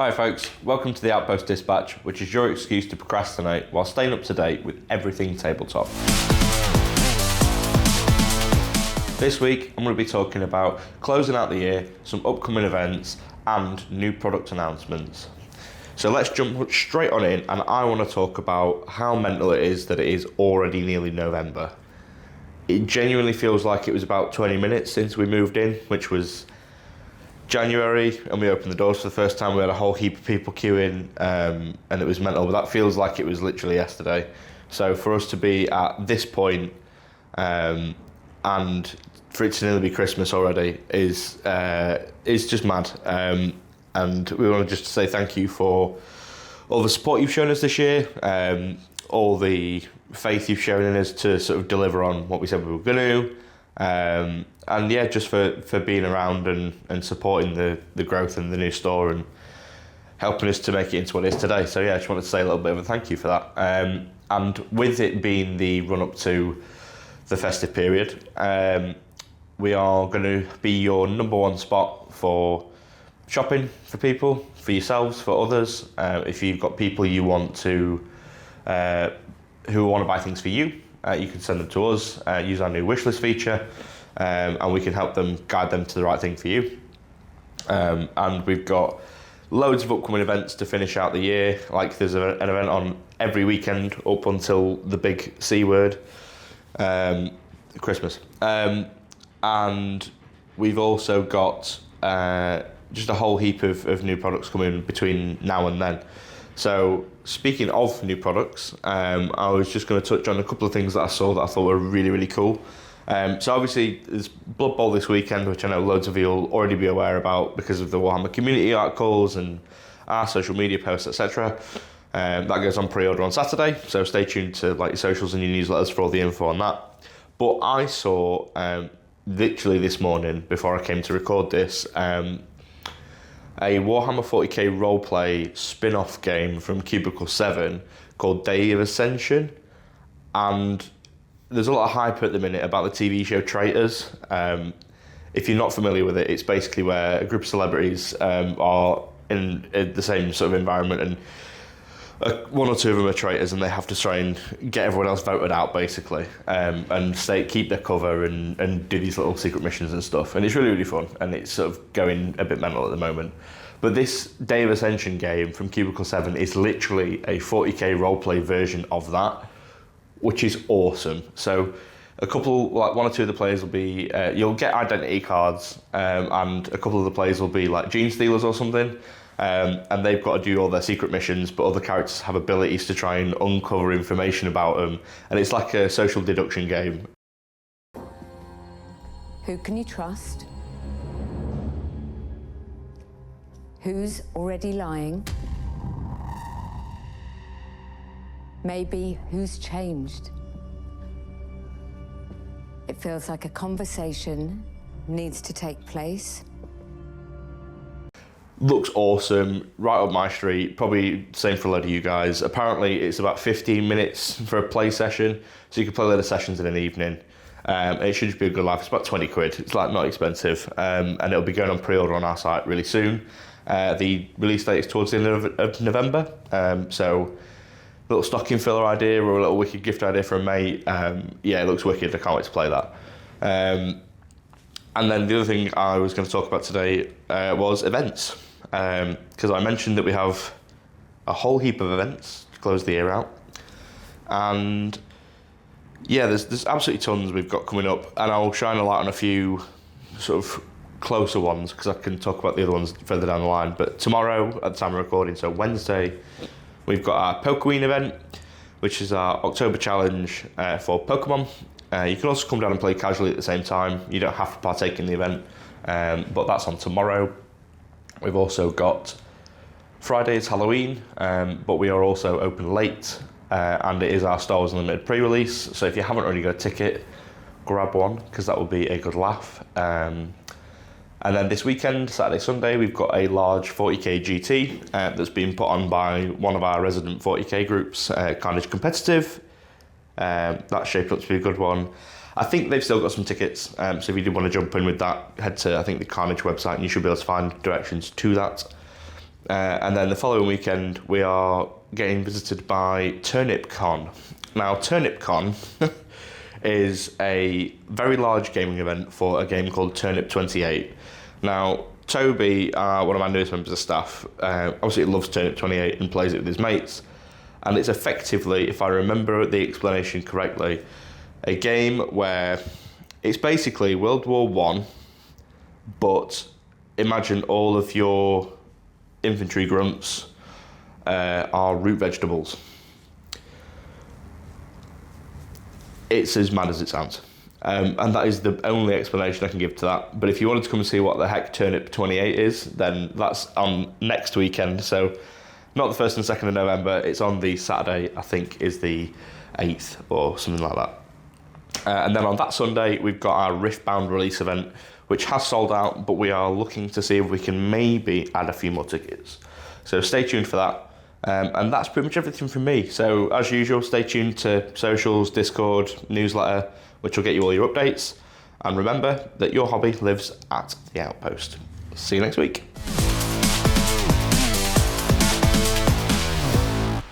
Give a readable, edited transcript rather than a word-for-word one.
Hi folks, welcome to the Outpost Dispatch, which is your excuse to procrastinate while staying up to date with everything tabletop. This week I'm going to be talking about closing out the year, some upcoming events and new product announcements. So let's jump straight on in, and I want to talk about how mental it is that it is already nearly November. It genuinely feels like it was about 20 minutes since we moved in, which was January, and we opened the doors for the first time. We had a whole heap of people queuing, and it was mental, but that feels like it was literally yesterday. So for us to be at this point, and for it to nearly be Christmas already is just mad. And we want to just say thank you for all the support you've shown us this year, all the faith you've shown in us to sort of deliver on what we said we were going to. And yeah, just for being around and supporting the growth in the new store and helping us to make it into what it is today. So yeah, I just wanted to say a little bit of a thank you for that. And with it being the run up to the festive period, we are going to be your number one spot for shopping for people, for yourselves, for others. If you've got people you want to, who want to buy things for you, you can send them to us, use our new wishlist feature, and we can help them, guide them to the right thing for you. And we've got loads of upcoming events to finish out the year. Like there's an event on every weekend up until the big C word, Christmas. And we've also got just a whole heap of new products coming between now and then. So speaking of new products, I was just going to touch on a couple of things that I saw that I thought were really, really cool. So obviously there's Blood Bowl this weekend, which I know loads of you will already be aware about because of the Warhammer community articles and our social media posts, etc. That goes on pre-order on Saturday, so stay tuned to like your socials and your newsletters for all the info on that. But I saw literally this morning, before I came to record this, a Warhammer 40k roleplay spin-off game from Cubicle 7 called Day of Ascension, and there's a lot of hype at the minute about the TV show Traitors. If you're not familiar with it, it's basically where a group of celebrities are in the same sort of environment, and one or two of them are traitors, and they have to try and get everyone else voted out, basically, and keep their cover and do these little secret missions and stuff. And it's really, really fun, and it's sort of going a bit mental at the moment. But this Day of Ascension game from Cubicle 7 is literally a 40k roleplay version of that, which is awesome. So a couple, like one or two of the players will be, you'll get identity cards, and a couple of the players will be like gene stealers or something. And they've got to do all their secret missions, but other characters have abilities to try and uncover information about them. And it's like a social deduction game. Who can you trust? Who's already lying? Maybe who's changed? It feels like a conversation needs to take place. Looks awesome, right up my street, probably same for a lot of you guys. Apparently it's about 15 minutes for a play session, so you can play a lot of sessions in an evening. It should just be a good laugh. It's about 20 quid, it's like not expensive, and it'll be going on pre-order on our site really soon. The release date is towards the end of November, so a little stocking filler idea or a little wicked gift idea for a mate. Yeah, it looks wicked, I can't wait to play that. And then the other thing I was going to talk about today was events. Because I mentioned that we have a whole heap of events to close the year out, and yeah, there's absolutely tons we've got coming up, and I'll shine a light on a few sort of closer ones because I can talk about the other ones further down the line. But tomorrow, at the time of recording, so Wednesday, we've got our Pokeween event, which is our October challenge for Pokemon. You can also come down and play casually at the same time. You don't have to partake in the event, but that's on tomorrow. We've also got Friday's Halloween, but we are also open late, and it is our Star Wars Unlimited pre-release. So if you haven't already got a ticket, grab one, because that will be a good laugh. And then this weekend, Saturday, Sunday, we've got a large 40k GT that's been put on by one of our resident 40k groups, Carnage Competitive. That's shaped up to be a good one. I think they've still got some tickets, so if you do want to jump in with that, head to, I think, the Carnage website and you should be able to find directions to that. And then the following weekend, we are getting visited by TurnipCon. Now, TurnipCon is a very large gaming event for a game called Turnip 28. Now, Toby, one of my newest members of staff, obviously loves Turnip 28 and plays it with his mates. And it's effectively, if I remember the explanation correctly, a game where it's basically World War One, but imagine all of your infantry grunts are root vegetables. It's as mad as it sounds. And that is the only explanation I can give to that. But if you wanted to come and see what the heck Turnip 28 is, then that's on next weekend. So not the 1st and 2nd of November, it's on the Saturday, I think is the 8th or something like that. And then on that Sunday, we've got our Riftbound release event, which has sold out, but we are looking to see if we can maybe add a few more tickets. So stay tuned for that. And that's pretty much everything from me. So as usual, stay tuned to socials, Discord, newsletter, which will get you all your updates. And remember that your hobby lives at the Outpost. See you next week.